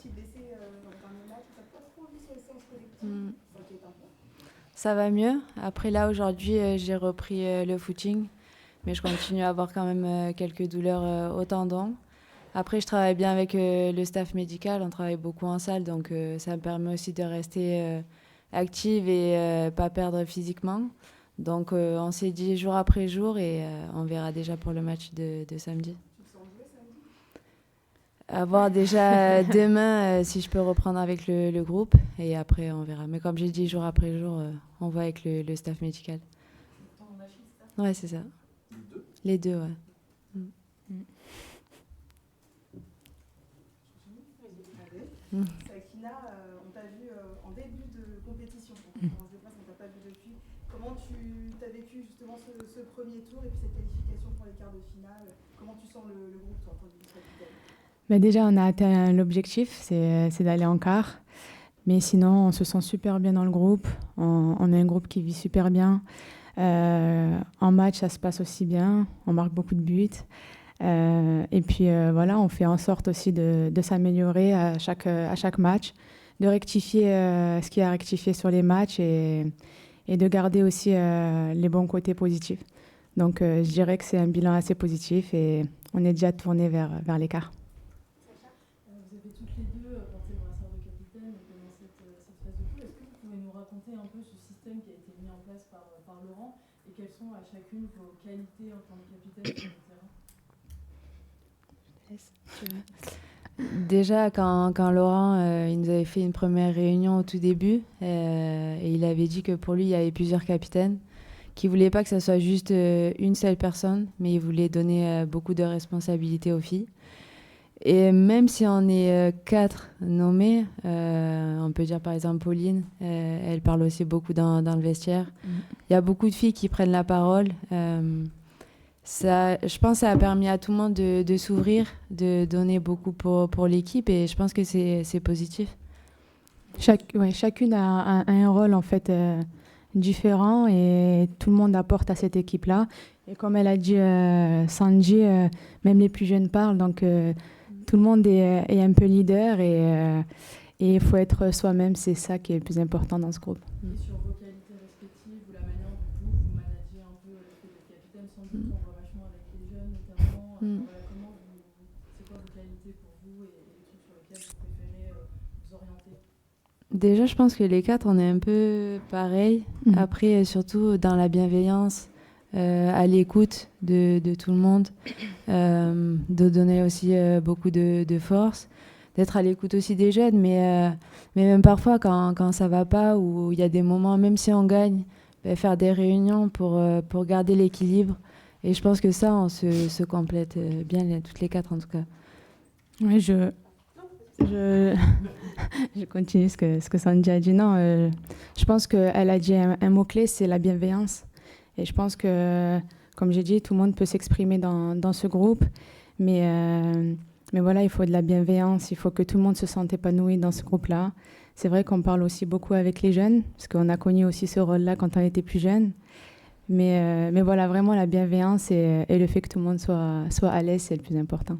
partie blessée dans le dernier match. Tu n'as pas trop envie sur les séances collectives. Ça t'inquiète un peu. Ça va mieux. Après là, aujourd'hui, j'ai repris le footing. Mais je continue à avoir quand même quelques douleurs au tendon. Après, je travaille bien avec le staff médical. On travaille beaucoup en salle. Donc ça me permet aussi de rester active et pas perdre physiquement. Donc on s'est dit jour après jour et on verra déjà pour le match de samedi. Tu te sens jouer samedi? À voir déjà demain si je peux reprendre avec le groupe et après on verra. Mais comme j'ai dit, jour après jour, on va avec le staff médical. Ton Achille, c'est ça? Ouais, c'est ça. Les deux, ouais. Sakina, on t'a vu en début de compétition. On ne t'a pas vu depuis. Comment tu as vécu justement ce premier tour et puis cette qualification pour les quarts de finale? Comment tu sens le groupe, toi, pour le capitaine? Déjà, on a atteint l'objectif, c'est d'aller en quart. Mais sinon, on se sent super bien dans le groupe. On a un groupe qui vit super bien. En match, ça se passe aussi bien. On marque beaucoup de buts. Et puis voilà, on fait en sorte aussi de s'améliorer à chaque match, de rectifier ce qui a rectifié sur les matchs et de garder aussi les bons côtés positifs. Donc je dirais que c'est un bilan assez positif et on est déjà tourné vers l'écart. Vous avez toutes les deux porté le brassard de capitaine pendant cette phase de poule. Est-ce que vous pouvez nous raconter un peu ce système qui a été mis en place par Laurent et quelles sont à chacune vos qualités en tant que capitaine sur le terrain? Déjà, quand Laurent il nous avait fait une première réunion au tout début, et il avait dit que pour lui, il y avait plusieurs capitaines, qu'il ne voulait pas que ça soit juste une seule personne, mais il voulait donner beaucoup de responsabilités aux filles. Et même si on est 4 nommés, on peut dire par exemple Pauline, elle parle aussi beaucoup dans le vestiaire. Il y a beaucoup de filles qui prennent la parole. Je pense que ça a permis à tout le monde de s'ouvrir, de donner beaucoup pour l'équipe et je pense que c'est positif. Chacune a un rôle en fait différent et tout le monde apporte à cette équipe-là. Et comme elle a dit Sanji, même les plus jeunes parlent, donc tout le monde est un peu leader et il faut être soi-même, c'est ça qui est le plus important dans ce groupe. Et sur vos qualités respectives ou la manière dont vous managez un peu le fait d'être capitaine, sans doute on voit vachement avec les jeunes notamment. Voilà, c'est quoi vos qualités pour vous et les trucs sur lesquels vous préférez vous orienter? Déjà, je pense que les 4, on est un peu pareil. Après, surtout dans la bienveillance, à l'écoute de tout le monde, de donner aussi beaucoup de force, d'être à l'écoute aussi des jeunes. Mais même parfois, quand ça va pas, ou il y a des moments, même si on gagne, faire des réunions pour garder l'équilibre. Et je pense que ça, on se complète bien, toutes les 4 en tout cas. Oui, je continue ce que Sandy a dit. Non, je pense qu'elle a dit un mot-clé, c'est la bienveillance. Et je pense que, comme j'ai dit, tout le monde peut s'exprimer dans ce groupe. Mais voilà, il faut de la bienveillance. Il faut que tout le monde se sente épanoui dans ce groupe-là. C'est vrai qu'on parle aussi beaucoup avec les jeunes, parce qu'on a connu aussi ce rôle-là quand on était plus jeune. Mais voilà, vraiment la bienveillance et le fait que tout le monde soit à l'aise, c'est le plus important.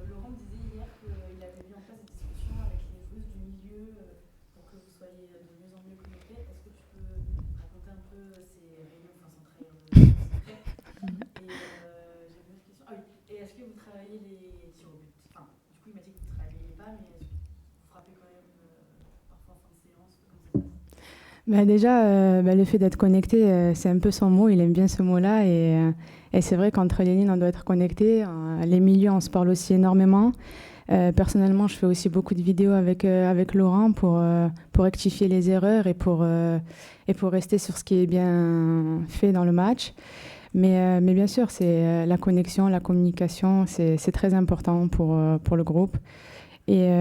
Laurent disait hier qu'il avait mis en place des discussions avec les joueuses du milieu pour que vous soyez de mieux en mieux connectés. Est-ce que tu peux raconter un peu ces réunions, sans trahir le secret? Et j'avais une autre question. Ah oui, et est-ce que vous travaillez les tirs au but? Enfin, du coup, il m'a dit que vous ne travailliez pas, mais vous frappez quand même parfois en fin de séance. Comment ça se passe? Déjà, le fait d'être connecté, c'est un peu son mot. Il aime bien ce mot-là. Et c'est vrai qu'entre les lignes, on doit être connecté. Les milieux, on se parle aussi énormément. Personnellement, je fais aussi beaucoup de vidéos avec Laurent pour rectifier les erreurs et pour rester sur ce qui est bien fait dans le match. Mais bien sûr, c'est la connexion, la communication, c'est très important pour le groupe. Et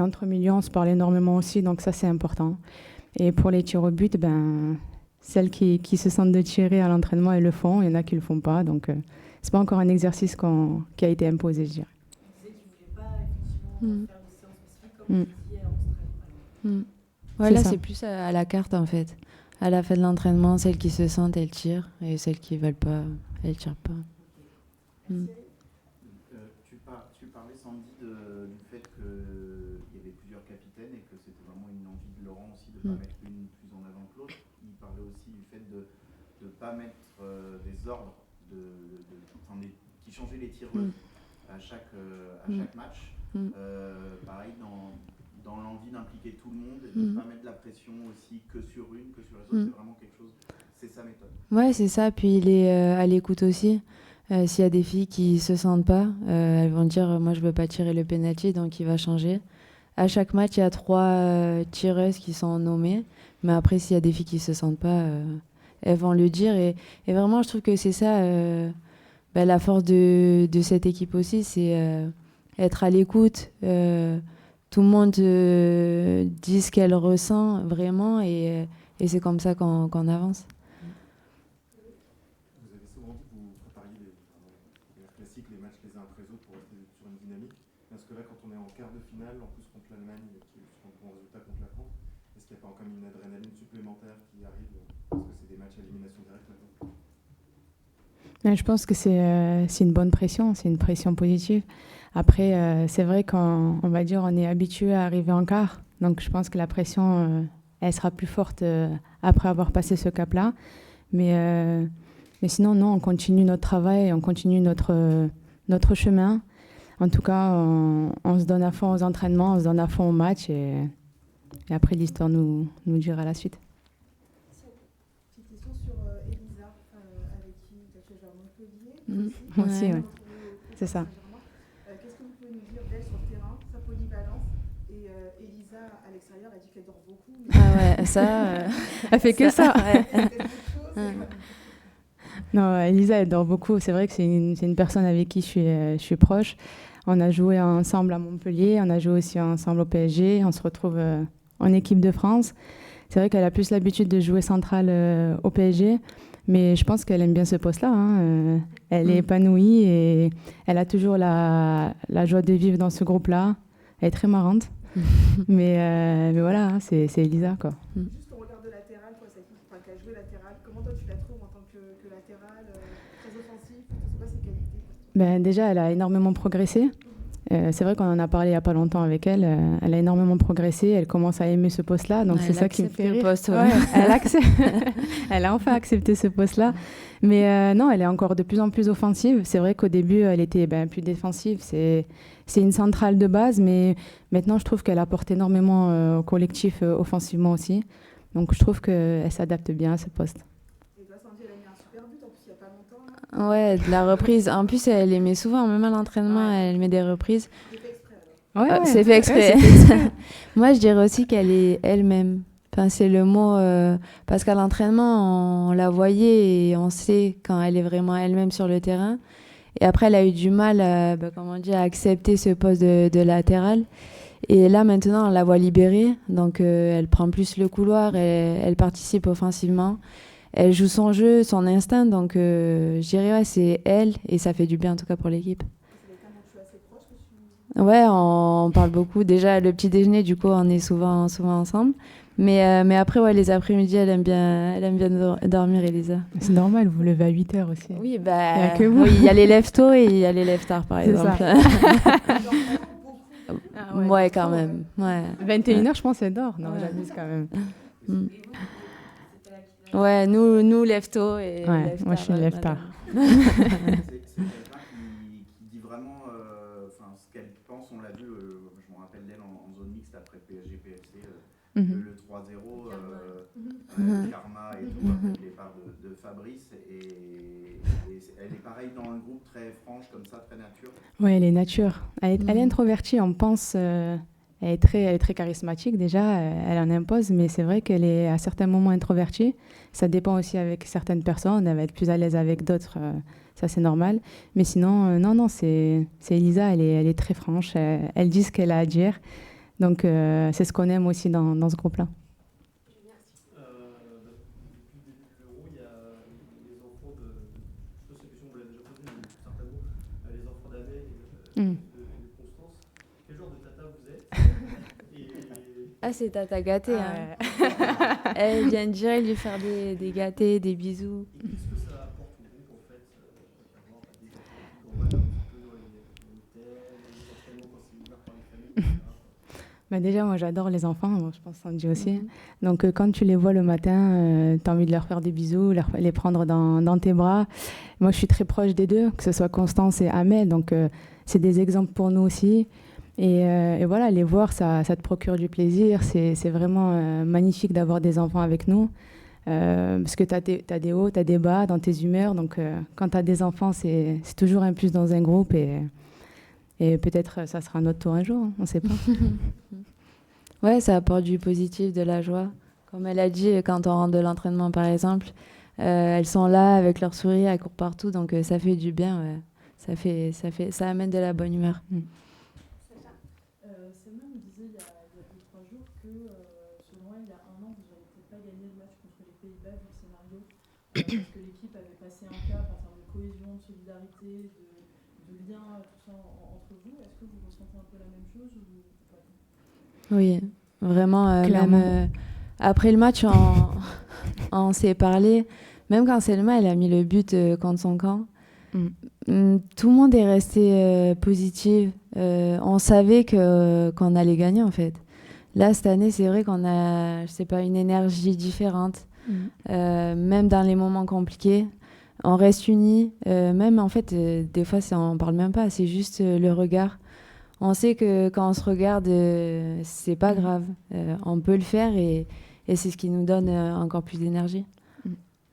entre milieux, on se parle énormément aussi, donc ça, c'est important. Et pour les tirs au but, celles qui se sentent de tirer à l'entraînement, elles le font. Il y en a qui ne le font pas. Donc, c'est pas encore un exercice qui a été imposé, je dirais. Vous disiez que vous ne vouliez pas effectivement faire des séances spécifiques comme vous disiez en Australie. Voilà, c'est plus à la carte en fait. À la fin de l'entraînement, celles qui se sentent, elles tirent. Et celles qui ne veulent pas, elles ne tirent pas. Tu parlais, Sandy, du fait qu'il y avait plusieurs capitaines et que c'était vraiment une envie de Laurent aussi de ne pas mettre l'une plus en avant que l'autre. Il parlait aussi du fait de ne pas mettre des ordres qui changeaient les tireuses à chaque match. Pareil, dans l'envie d'impliquer tout le monde et de ne pas mettre la pression aussi que sur une, que sur les autres. C'est vraiment quelque chose, c'est sa méthode. Ouais, c'est ça. Puis il est à l'écoute aussi. S'il y a des filles qui se sentent pas, elles vont dire moi je veux pas tirer le penalty, donc il va changer. À chaque match, il y a 3 tireuses qui sont nommées, mais après s'il y a des filles qui se sentent pas, elles vont le dire. Et vraiment, je trouve que c'est ça la force de cette équipe aussi, c'est être à l'écoute. Tout le monde dit ce qu'elle ressent vraiment, et c'est comme ça qu'on avance. Vous avez souvent dit que vous prépariez les classiques, les matchs les uns après les autres pour rester sur une dynamique. Parce que là, quand on est en quart de finale, en plus contre l'Allemagne, qui est un bon résultat contre la France, est-ce qu'il n'y a pas encore une adrénaline supplémentaire qui arrive parce que c'est des matchs à élimination directe maintenant? Je pense que c'est une bonne pression, c'est une pression positive. Après, c'est vrai qu'on va dire on est habitué à arriver en quart, donc je pense que la pression, elle sera plus forte après avoir passé ce cap-là. Mais sinon, non, on continue notre travail, on continue notre chemin. En tout cas, on se donne à fond aux entraînements, on se donne à fond au match, et après l'histoire nous dira la suite. Petite question sur Elisa, avec qui tu as fait genre Montpellier. Moi aussi, ouais. C'est ça. Qu'est-ce que vous pouvez nous dire d'elle sur le terrain, sa polyvalence? Et Elisa, à l'extérieur, elle dit qu'elle dort beaucoup. Ah ouais, ça... Elle fait que ça. Ouais. Non, Elisa, elle dort beaucoup. C'est vrai que c'est une personne avec qui je suis proche. On a joué ensemble à Montpellier, on a joué aussi ensemble au PSG. On se retrouve en équipe de France. C'est vrai qu'elle a plus l'habitude de jouer centrale au PSG, mais je pense qu'elle aime bien ce poste-là. Hein. Elle est épanouie et elle a toujours la joie de vivre dans ce groupe-là. Elle est très marrante. mais voilà, hein, c'est Elisa, quoi. Juste au regard de latéral, quoi, celle qui a joué latéral, comment toi tu la trouves en tant que latéral, très offensif? C'est quoi ses qualités? Déjà, elle a énormément progressé. C'est vrai qu'on en a parlé il n'y a pas longtemps avec elle. Elle a énormément progressé. Elle commence à aimer ce poste-là. Donc c'est ça qui me fait rire. Poste, ouais. Ouais, elle a enfin accepté ce poste-là. Mais non, elle est encore de plus en plus offensive. C'est vrai qu'au début, elle était plus défensive. C'est une centrale de base. Mais maintenant, je trouve qu'elle apporte énormément au collectif offensivement aussi. Donc je trouve qu'elle s'adapte bien à ce poste. Et toi, Sandy, elle a mis un super but en plus il n'y a pas longtemps. Là. Ouais, de la reprise. En plus, elle les met souvent, même à l'entraînement, elle met des reprises. C'est fait exprès alors. Ouais. C'est fait exprès. Ouais, c'est fait exprès. Moi, je dirais aussi qu'elle est elle-même. Enfin, c'est le mot, parce qu'à l'entraînement, on la voyait et on sait quand elle est vraiment elle-même sur le terrain. Et après, elle a eu du mal, à accepter ce poste de latérale. Et là, maintenant, on la voit libérée. Donc, elle prend plus le couloir, elle participe offensivement. Elle joue son jeu, son instinct. Donc, je dirais, c'est elle. Et ça fait du bien, en tout cas, pour l'équipe. C'est quelqu'un dont tu es assez proche que tu... Ouais, on parle beaucoup. Déjà, le petit déjeuner, du coup, on est souvent ensemble. Mais après, ouais, les après-midi, elle aime bien dormir, Elisa. C'est normal, vous levez à 8h aussi. Oui, Il y a que vous. oui, il y a les lève tôt et il y a les lève tard, par C'est exemple. ça. Ouais, quand même. Ouais. 21h, je pense, elle dort. Non, Ouais. j'abuse quand même. Ouais, nous lève tôt et Ouais, lève moi, je suis tard, lève tard. madame. C'est quelqu'un qui dit vraiment ce qu'elle pense. On l'a vu, je me rappelle d'elle en zone mixte après PSG-PFC, le 3-0, Karma et tout, après le départ de Fabrice. Et elle est pareille dans le groupe, très franche comme ça, très nature. Oui, elle est nature. Elle est introvertie, on pense. Elle est très charismatique déjà, elle en impose, mais c'est vrai qu'elle est à certains moments introvertie. Ça dépend aussi avec certaines personnes, elle va être plus à l'aise avec d'autres, ça c'est normal. Mais sinon, non, c'est Elisa, elle est très franche, elle dit ce qu'elle a à dire. Donc c'est ce qu'on aime aussi dans ce groupe-là. Depuis le début de l'Euro, il y a les enfants de... Je sais pas si cette question vous l'avez déjà posée, mais certainement, les enfants d'Amel et de Constance. Quel genre de tata vous êtes? Ah, c'est tata gâtée. Hein. Elle vient direct lui faire des gâtés, des bisous. Et qu'est-ce que ça apporte au groupe, en fait, d'avoir des enfants qui grandissent un petit peu dans les thèmes, Bah déjà, moi, j'adore les enfants, bon, je pense que Sandy aussi. Donc, quand tu les vois le matin, tu as envie de leur faire des bisous, les prendre dans tes bras. Moi, je suis très proche des deux, que ce soit Constance et Amel. Donc, c'est des exemples pour nous aussi. Et voilà, les voir, ça te procure du plaisir. C'est vraiment magnifique d'avoir des enfants avec nous. Parce que tu as des hauts, tu as des bas dans tes humeurs. Donc, quand tu as des enfants, c'est toujours un plus dans un groupe. Et peut-être ça sera notre tour un jour, hein, on ne sait pas. Ouais, ça apporte du positif, de la joie. Comme elle a dit, quand on rentre de l'entraînement, par exemple, elles sont là avec leur sourire, elles courent partout, donc ça fait du bien. Ouais. Ça amène de la bonne humeur. Selma me disait il y a 2-3 jours que, selon elle, il y a 1 an, vous n'avez peut-être pas gagné le match contre les Pays-Bas vu le scénario, parce que l'équipe avait passé un cap en termes de cohésion, de solidarité, de lien, tout ça entre vous. Est-ce que vous ressentez un peu la même chose ou pas? Oui, vraiment. Clairement. Même après le match, on s'est parlé. Même quand Selma elle a mis le but contre son camp, tout le monde est resté positif. On savait qu'on allait gagner, en fait. Là, cette année, c'est vrai qu'on a, je sais pas, une énergie différente. Même dans les moments compliqués, on reste unis. Même, en fait, des fois, on parle même pas. C'est juste le regard. On sait que quand on se regarde, c'est pas grave. On peut le faire et c'est ce qui nous donne encore plus d'énergie.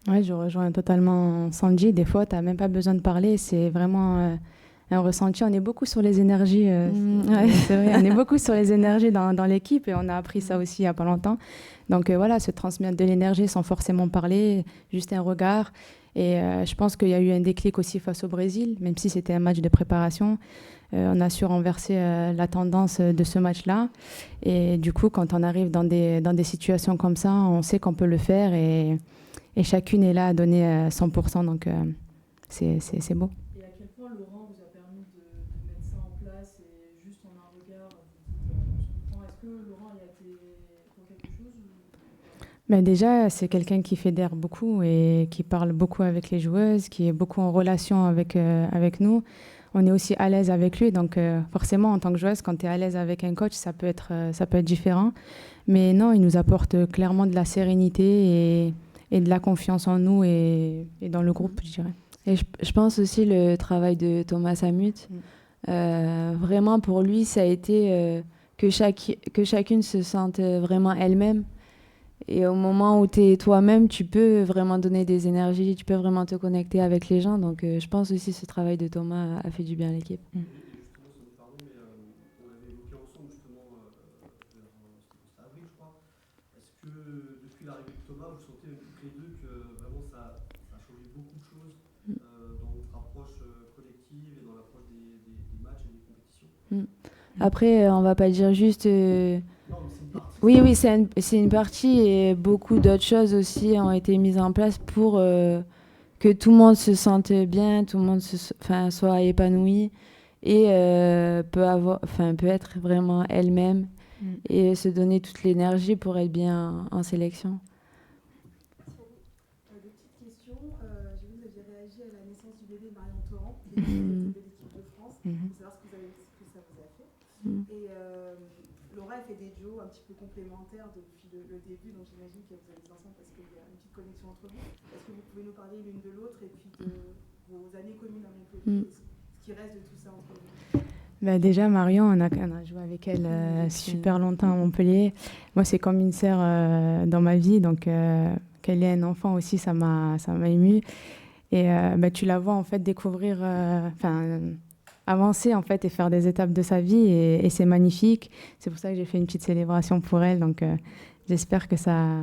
Oui, je rejoins totalement Sandy. Des fois, tu n'as même pas besoin de parler. C'est vraiment un ressenti. On est beaucoup sur les énergies. Ouais. C'est vrai, on est beaucoup sur les énergies dans l'équipe et on a appris ça aussi il n'y a pas longtemps. Donc voilà, se transmettre de l'énergie sans forcément parler, juste un regard. Et je pense qu'il y a eu un déclic aussi face au Brésil, même si c'était un match de préparation. On a su renverser la tendance de ce match-là. Et du coup, quand on arrive dans des situations comme ça, on sait qu'on peut le faire et chacune est là à donner 100%. Donc, c'est beau. Et à quel point Laurent vous a permis de mettre ça en place et juste en un regard, vous dites, on se comprend. Est-ce que Laurent il a été pour quelque chose ou... Ben déjà, c'est quelqu'un qui fédère beaucoup et qui parle beaucoup avec les joueuses, qui est beaucoup en relation avec nous. On est aussi à l'aise avec lui, donc forcément, en tant que joueuse, quand tu es à l'aise avec un coach, ça peut être différent. Mais non, il nous apporte clairement de la sérénité et de la confiance en nous et dans le groupe, je dirais. Et je pense aussi le travail de Thomas Samut. Vraiment, pour lui, ça a été que chacune se sente vraiment elle-même. Et au moment où tu es toi-même, tu peux vraiment donner des énergies, tu peux vraiment te connecter avec les gens. Donc je pense aussi que ce travail de Thomas a fait du bien à l'équipe. Justement, ça me pardon, mais on avait évoqué ensemble justement vers avril, je crois. Est-ce que depuis l'arrivée de Thomas, vous sentez toutes les deux que vraiment ça a changé beaucoup de choses dans votre approche collective et dans l'approche des matchs et des compétitions? Après, on va pas dire juste... Non, mais c'est une partie. Oui, c'est une partie et beaucoup d'autres choses aussi ont été mises en place pour que tout le monde se sente bien, tout le monde soit épanoui et peut être vraiment elle-même et se donner toute l'énergie pour être bien en sélection. Des petites questions. J'ai vu que vous aviez réagi à la naissance du bébé de Marion Torrent, de l'équipe de France, pour savoir ce que ça vous a fait. Et Laura, elle fait des duos un petit peu complémentaires depuis le début, donc j'imagine que vous êtes ensemble parce qu'il y a une petite connexion entre vous. Est-ce que vous pouvez nous parler l'une de l'autre et puis de vos années communes à Montpellier, ce qui reste de tout ça entre vous? Bah déjà, Marion, on a joué avec elle super longtemps à Montpellier. Moi, c'est comme une sœur dans ma vie, donc qu'elle ait un enfant aussi, ça m'a émue. Et tu la vois en fait découvrir, avancer en fait et faire des étapes de sa vie et c'est magnifique. C'est pour ça que j'ai fait une petite célébration pour elle, donc j'espère que ça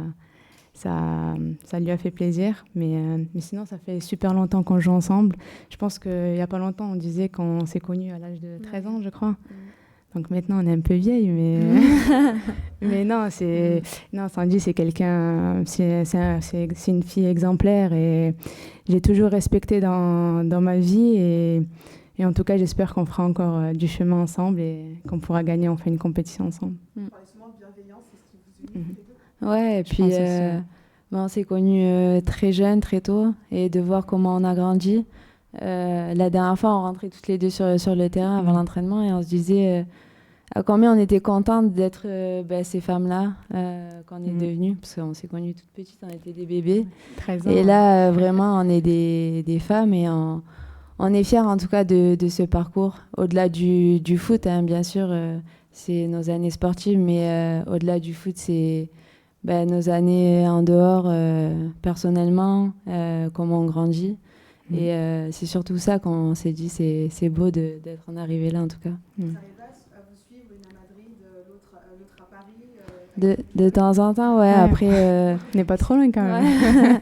lui a fait plaisir. Mais sinon, ça fait super longtemps qu'on joue ensemble. Je pense qu'il n'y a pas longtemps, on disait qu'on s'est connus à l'âge de 13 ans, je crois. Donc maintenant, on est un peu vieille, mais non, Sandy, c'est quelqu'un, c'est une fille exemplaire et j'ai toujours respecté dans ma vie et en tout cas, j'espère qu'on fera encore du chemin ensemble et qu'on pourra gagner enfin une compétition ensemble. Vous parlez souvent de bienveillance, c'est ce qui vous unit les deux? Ouais, et puis on s'est connus très jeunes, très tôt, et de voir comment on a grandi. La dernière fois, on rentrait toutes les deux sur le terrain avant l'entraînement et on se disait à combien on était contentes d'être ces femmes-là quand on est devenues, parce qu'on s'est connues toutes petites, on était des bébés. 13 ans. Et là, vraiment, on est des femmes et on est fiers en tout cas de ce parcours. Au-delà du foot, hein, bien sûr, c'est nos années sportives, mais au-delà du foot, c'est nos années en dehors, personnellement, comment on grandit. Et c'est surtout ça qu'on s'est dit, c'est beau d'être en arrivé là en tout cas. Vous arrivez à vous suivre, une à Madrid, l'autre à Paris De temps en temps, ouais. Après, on n'est pas trop loin quand même.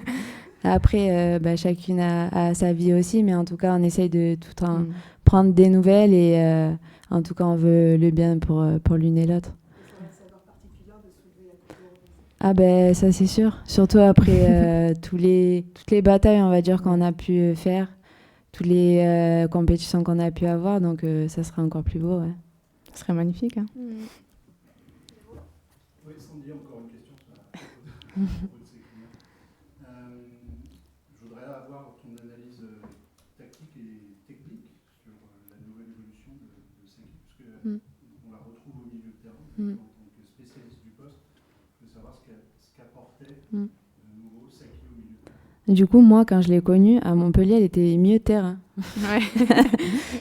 Après, chacune a sa vie aussi, mais en tout cas, on essaye de tout le temps prendre des nouvelles et en tout cas, on veut le bien pour l'une et l'autre. Ah ben ça c'est sûr, surtout après toutes les batailles on va dire qu'on a pu faire, toutes les compétitions qu'on a pu avoir, donc ça serait encore plus beau. Ouais. Ce serait magnifique. Hein. Oui, Sandy, encore une question sur je voudrais avoir ton analyse tactique et technique sur la nouvelle évolution de Saki, parce qu'on la retrouve au milieu de terrain en tant que spécialiste du poste. Je veux savoir ce qu'apportait de nouveau Saki au milieu de terrain. Du coup, moi, quand je l'ai connue, à Montpellier, elle était milieu de terrain. Ouais.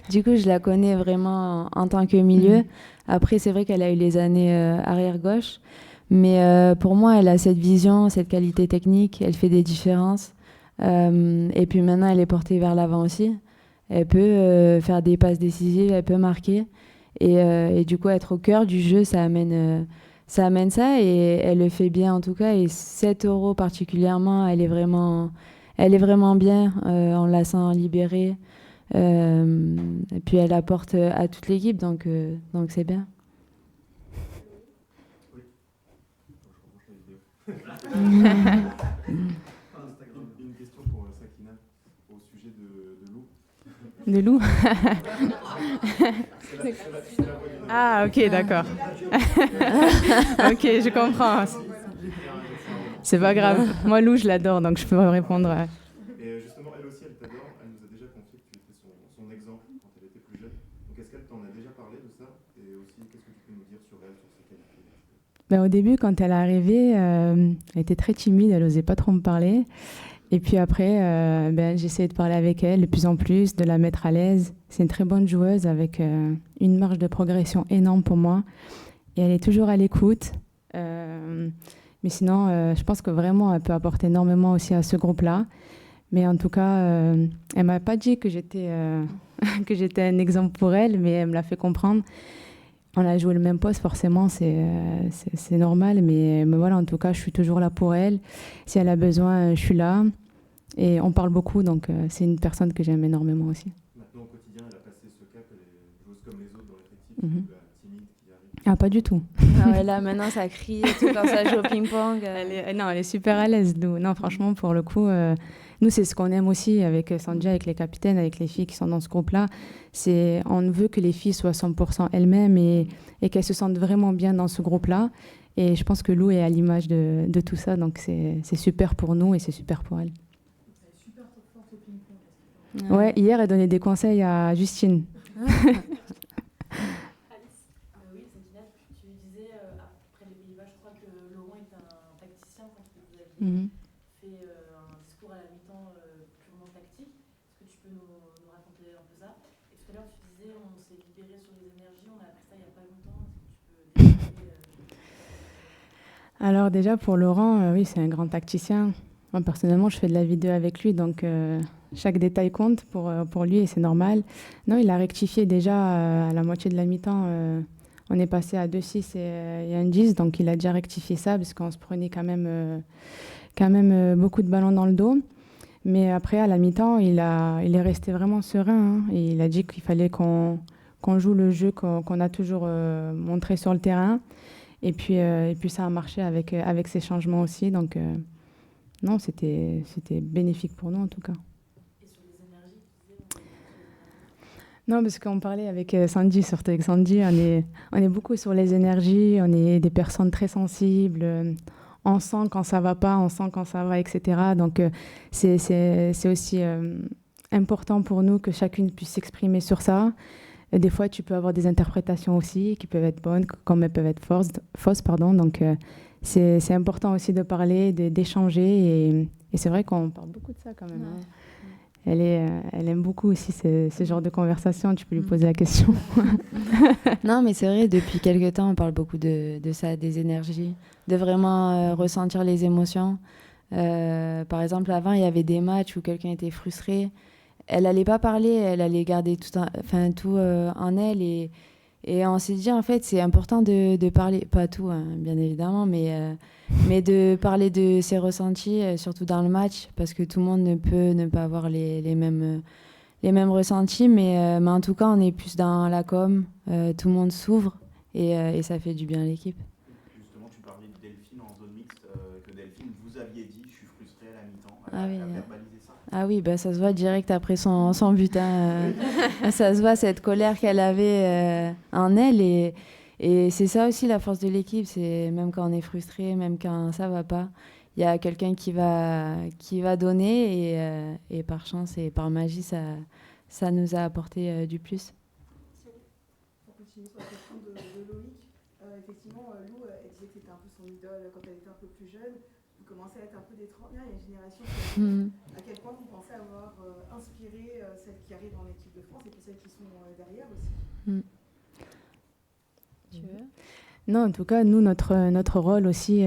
Du coup, je la connais vraiment en tant que milieu. Après, c'est vrai qu'elle a eu les années arrière-gauche. Mais pour moi, elle a cette vision, cette qualité technique. Elle fait des différences. Et puis maintenant, elle est portée vers l'avant aussi. Elle peut faire des passes décisives, elle peut marquer. Et du coup, être au cœur du jeu, ça amène ça. Et elle le fait bien en tout cas. Et 7 € particulièrement, elle est vraiment bien. On la sent libérée. Et puis elle apporte à toute l'équipe, donc c'est bien. Une question pour Sakina au sujet de Lou. De Lou. Ah ok, d'accord. Ok, je comprends. C'est pas grave. Moi Lou, je l'adore, donc je peux répondre. Et justement, elle aussi, elle t'adore. Elle nous a déjà confié que tu étais son exemple quand elle était plus jeune. Donc est-ce qu'elle t'en a déjà parlé de ça? Et aussi, qu'est-ce que tu peux nous dire sur elle, sur ses qualités? Au début, quand elle est arrivée, elle était très timide, elle n'osait pas trop me parler. Et puis après, j'essayais de parler avec elle de plus en plus, de la mettre à l'aise. C'est une très bonne joueuse avec une marge de progression énorme pour moi. Et elle est toujours à l'écoute. Mais sinon, je pense que vraiment, elle peut apporter énormément aussi à ce groupe-là. Mais en tout cas, elle ne m'a pas dit que j'étais un exemple pour elle, mais elle me l'a fait comprendre. On a joué le même poste, forcément, c'est normal. Mais voilà, en tout cas, je suis toujours là pour elle. Si elle a besoin, je suis là. Et on parle beaucoup, donc c'est une personne que j'aime énormément aussi. Maintenant, au quotidien, elle a passé ce cap. Elle est joueuse comme les autres dans l'effectif, timide, qui arrive. Ah, pas du tout. Ah ouais, là, maintenant, ça crie et tout quand ça joue au ping-pong. Elle est super à l'aise, Lou. Non, franchement, pour le coup, nous, c'est ce qu'on aime aussi avec Sandy, avec les capitaines, avec les filles qui sont dans ce groupe-là. On veut que les filles soient 100% elles-mêmes et qu'elles se sentent vraiment bien dans ce groupe-là. Et je pense que Lou est à l'image de tout ça. Donc, c'est super pour nous et c'est super pour elle. Ouais, hier, elle donnait des conseils à Justine. Oui, Sakina, tu disais, après les Pays-Bas, je crois que Laurent est un tacticien quand vous aviez fait un discours à la mi-temps purement tactique. Est-ce que tu peux nous raconter un peu ça? Et tout à l'heure, tu disais, on s'est libéré sur les énergies, on a appris ça il n'y a pas longtemps. Est-ce que tu peux développer Alors déjà, pour Laurent, oui, c'est un grand tacticien. Moi, personnellement, je fais de la vidéo avec lui, donc chaque détail compte pour lui et c'est normal. Non, il a rectifié déjà à la moitié de la mi-temps. On est passé à 2-6 et 1-10, donc il a déjà rectifié ça parce qu'on se prenait quand même beaucoup de ballons dans le dos. Mais après, à la mi-temps, il est resté vraiment serein. Hein, et il a dit qu'il fallait qu'on joue le jeu qu'on a toujours montré sur le terrain. Et puis ça a marché avec ces changements aussi. Donc non, c'était bénéfique pour nous en tout cas. Et sur les énergies, tu disais Non, parce qu'on parlait avec Sandy, surtout avec Sandy, on est beaucoup sur les énergies, on est des personnes très sensibles, on sent quand ça va pas, on sent quand ça va, etc. Donc c'est aussi important pour nous que chacune puisse s'exprimer sur ça. Et des fois, tu peux avoir des interprétations aussi qui peuvent être bonnes, comme elles peuvent être fausses. Donc, c'est important aussi de parler, d'échanger. Et c'est vrai qu'on parle beaucoup de ça quand même. Hein. Elle aime beaucoup aussi ce genre de conversation. Tu peux lui poser la question. Non, mais c'est vrai, depuis quelques temps, on parle beaucoup de ça, des énergies, de vraiment ressentir les émotions. Par exemple, avant, il y avait des matchs où quelqu'un était frustré. Elle n'allait pas parler, elle allait garder tout en elle. Et on s'est dit, en fait, c'est important de parler, pas tout, hein, bien évidemment, mais de parler de ses ressentis, surtout dans le match, parce que tout le monde ne peut ne pas avoir les mêmes ressentis. Mais en tout cas, on est plus dans la com, tout le monde s'ouvre et ça fait du bien à l'équipe. Justement, tu parlais de Delphine en zone mixte, que Delphine, vous aviez dit, je suis frustrée à la mi-temps. Ah oui, Elle a verbalisé ça. Ah oui, bah, ça se voit direct après son but. Hein, ça se voit cette colère qu'elle avait en elle. Et c'est ça aussi la force de l'équipe. C'est même quand on est frustré, même quand ça va pas, il y a quelqu'un qui va donner. Et par chance et par magie, ça nous a apporté du plus. Pour continuer sur la question de Loïc, effectivement, Lou, elle disait que tu étais un peu son idole quand elle était un peu plus jeune. Vous commencez à être un peu des trentenaires, il y a une génération qui arrive. À quel point vous pensez avoir inspiré celles qui arrivent dans l'équipe de France et puis celles qui sont derrière aussi Tu veux ? Non, en tout cas, nous, notre rôle aussi,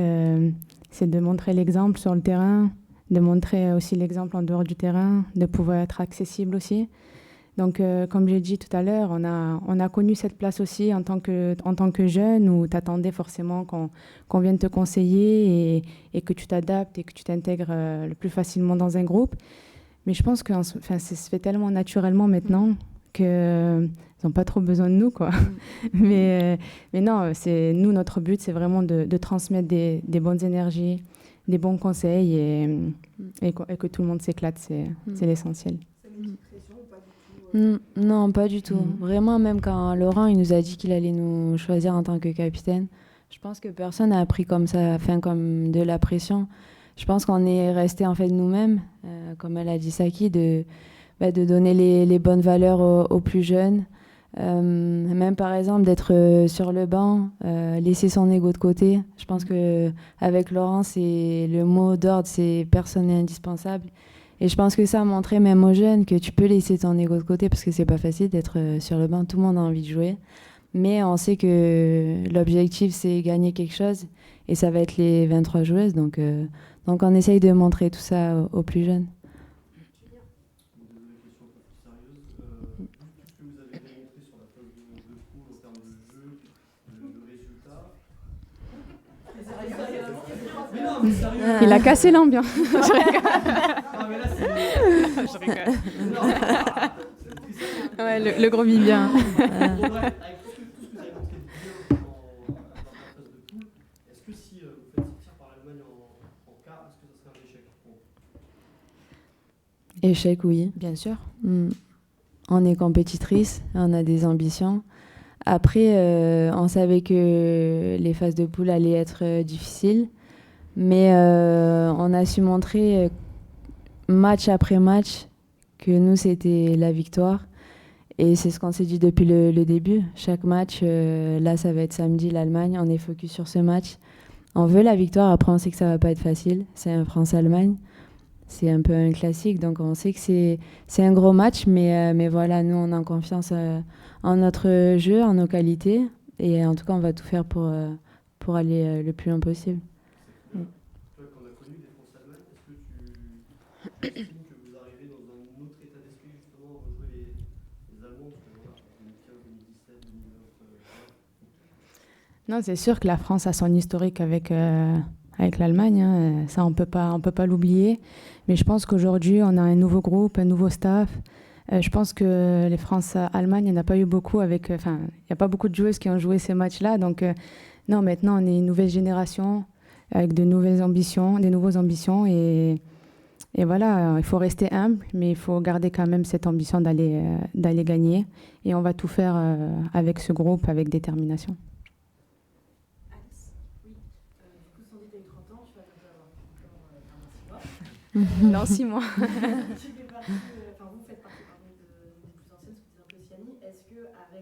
c'est de montrer l'exemple sur le terrain, de montrer aussi l'exemple en dehors du terrain, de pouvoir être accessible aussi. Donc, comme j'ai dit tout à l'heure, on a connu cette place aussi en tant que jeune où tu attendais forcément qu'on vienne te conseiller et que tu t'adaptes et que tu t'intègres le plus facilement dans un groupe. Mais je pense que ça se fait tellement naturellement maintenant qu'ils n'ont pas trop besoin de nous, quoi. Mais non, notre but, c'est vraiment de transmettre des bonnes énergies, des bons conseils et que tout le monde s'éclate, c'est l'essentiel. Ça met une pression ou pas du tout Non, pas du tout. Vraiment, même quand Laurent il nous a dit qu'il allait nous choisir en tant que capitaine, je pense que personne n'a appris comme ça, comme de la pression. Je pense qu'on est resté en fait nous-mêmes, comme elle a dit Saki, de donner les bonnes valeurs aux plus jeunes. Même par exemple d'être sur le banc, laisser son ego de côté. Je pense qu'avec Laurent, le mot d'ordre, c'est personne n'est indispensable. Et je pense que ça a montré même aux jeunes que tu peux laisser ton ego de côté parce que c'est pas facile d'être sur le banc. Tout le monde a envie de jouer. Mais on sait que l'objectif, c'est gagner quelque chose. Et ça va être les 23 joueuses. Donc on essaye de montrer tout ça aux plus jeunes. Désolé, question un peu plus sérieuse. Tout ce que vous avez démontré sur la phase de poule en termes de jeu, de résultats. Mais non, mais sérieux. Il a cassé l'ambiance. Non, mais là, c'est. Je rigole. Non, Ouais, le gros Vivien. avec tout ce que vous avez montré de bien dans la phase de poule, est-ce que si vous faites sortir par l'Allemagne en quart, est-ce que ça serait un échec pour vous ? Échec, oui. Bien sûr. On est compétitrice, on a des ambitions. Après, on savait que les phases de poule allaient être difficiles, mais on a su montrer match après match que nous, c'était la victoire. Et c'est ce qu'on s'est dit depuis le début. Chaque match, là, ça va être samedi, l'Allemagne, on est focus sur ce match. On veut la victoire, après on sait que ça va pas être facile. C'est un France-Allemagne. C'est un peu un classique, donc on sait que c'est un gros match, mais voilà, nous, on a confiance en notre jeu, en nos qualités, et en tout cas, on va tout faire pour aller le plus loin possible. Toi, quand on a connu des France-Allemagne, est-ce que tu estimes que vous arrivez dans un autre état d'esprit, justement, à rejouer les Allemands, parce que voilà, 2015, 2017, 2009 Non, c'est sûr que la France a son historique avec l'Allemagne, hein. Ça, on peut pas l'oublier. Mais je pense qu'aujourd'hui, on a un nouveau groupe, un nouveau staff. Je pense que les France-Allemagne, il n'y en a pas eu beaucoup il n'y a pas beaucoup de joueuses qui ont joué ces matchs-là. Donc, non, maintenant, on est une nouvelle génération avec de nouvelles ambitions, des nouvelles ambitions. Et voilà, il faut rester humble, mais il faut garder quand même cette ambition d'aller gagner. Et on va tout faire avec ce groupe, avec détermination. Alice, oui. Du coup, Sandy, tu as eu 30 ans, tu vas bientôt avoir 6 mois. Dans 6 mois. Tu fais partie, vous faites partie des plus anciennes, ce que disait un peu Siani. Est-ce qu'avec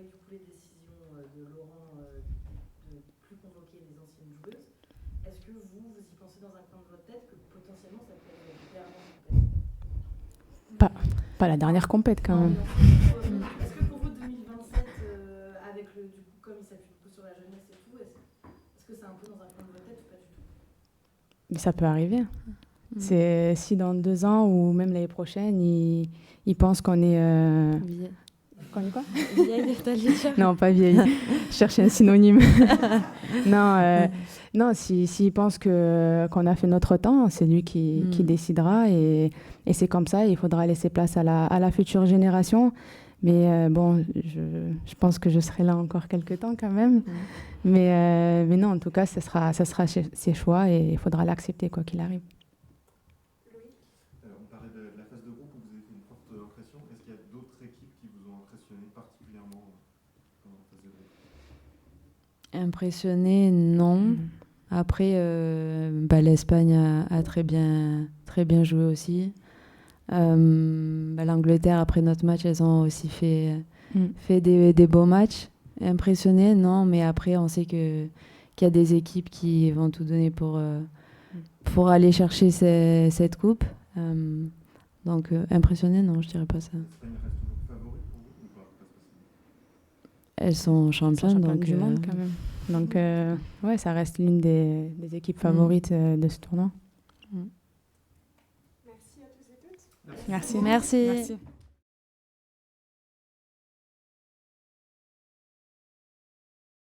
que vous y pensez dans un coin de votre tête que potentiellement ça peut être la dernière compète? Pas la dernière compète quand même. Est-ce que pour vous 2027, avec du coup, comme il s'appuie beaucoup sur la jeunesse et tout, est-ce que c'est un peu dans un coin de votre tête ou pas du tout? Mais ça peut arriver. C'est si dans 2 ans ou même l'année prochaine, ils pensent qu'on est... Vieille. Qu'on est quoi? Vieille, t'as dit ça? Non, pas vieille. Je cherchais un synonyme. Non, s'il pense qu'on a fait notre temps, c'est lui qui décidera. Et c'est comme ça, il faudra laisser place à la future génération. Mais bon, je pense que je serai là encore quelques temps quand même. Mais non, en tout cas, ça sera ses choix et il faudra l'accepter quoi qu'il arrive. On parlait de la phase de groupe où vous avez fait une forte impression. Est-ce qu'il y a d'autres équipes qui vous ont impressionné particulièrement pendant la phase de groupe? Impressionné, non. Après, l'Espagne a très bien joué aussi. L'Angleterre, après notre match, elles ont aussi fait des beaux matchs. Impressionné, non, mais après, on sait qu'il y a des équipes qui vont tout donner pour aller chercher cette coupe. Donc, impressionné, non, je dirais pas ça. L'Espagne reste toujours favorite pour vous ou pas spécialement? Elles sont championnes donc, du monde quand même. Donc, ouais, ça reste l'une des équipes favorites de ce tournoi. Merci à tous et toutes. Merci. Merci. Merci.